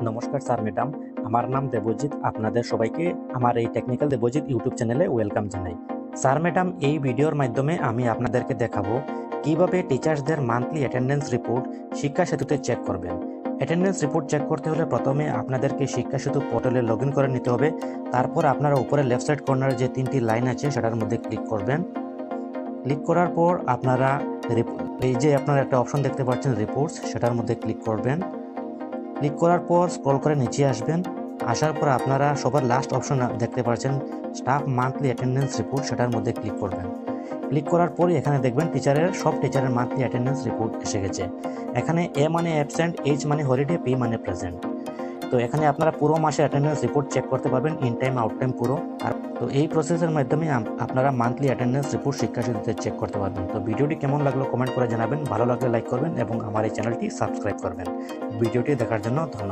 নমস্কার sir madam, আমার নাম দেবজিৎ। আপনাদের সবাইকে আমার এই টেকনিক্যাল দেবজিৎ ইউটিউব চ্যানেলে ওয়েলকাম জানাই। স্যার ম্যাডাম, এই ভিডিওর মাধ্যমে আমি আপনাদেরকে দেখাবো কিভাবে টিচার্সদের মান্থলি অ্যাটেন্ডেন্স রিপোর্ট শিক্ষা সেতুতে চেক করবেন। অ্যাটেন্ডেন্স রিপোর্ট চেক করতে হলে প্রথমে আপনাদেরকে শিক্ষা সেতু পোর্টালে লগ ইন করে নিতে হবে। তারপর আপনারা উপরে লেফট সাইড কর্নারে যে তিনটি লাইন আছে সেটার মধ্যে ক্লিক করবেন। ক্লিক করার পর আপনারা এই যে আপনারা একটা অপশন দেখতে পাচ্ছেন রিপোর্টস, সেটার মধ্যে ক্লিক করবেন। ক্লিক করার পর স্ক্রল করে নিচে আসবেন। আসার পর আপনারা সবার লাস্ট অপশন দেখতে পাচ্ছেন স্টাফ মান্থলি অ্যাটেন্ডেন্স রিপোর্ট, সেটার মধ্যে ক্লিক করবেন। ক্লিক করার পরে এখানে দেখবেন সব টিচারের মান্থলি অ্যাটেন্ডেন্স রিপোর্ট এসে গেছে। এখানে এ মানে অ্যাবসেন্ট, এইচ মানে হলিডে, পি মানে প্রেজেন্ট। তো এখানে আপনারা পুরো মাসে অ্যাটেন্ডেন্স রিপোর্ট চেক করতে পারবেন, ইন টাইম আউট টাইম পুরো। আর তো এই প্রসেসের মাধ্যমে আপনারা মান্থলি অ্যাটেন্ডেন্স রিপোর্ট শিক্ষা সেতুতে চেক করতে পারবেন। তো ভিডিওটি কেমন লাগলো কমেন্ট করে জানাবেন, ভালো লাগলে লাইক করবেন এবং আমার এই চ্যানেলটি সাবস্ক্রাইব করবেন। ভিডিওটি দেখার জন্য ধন্যবাদ।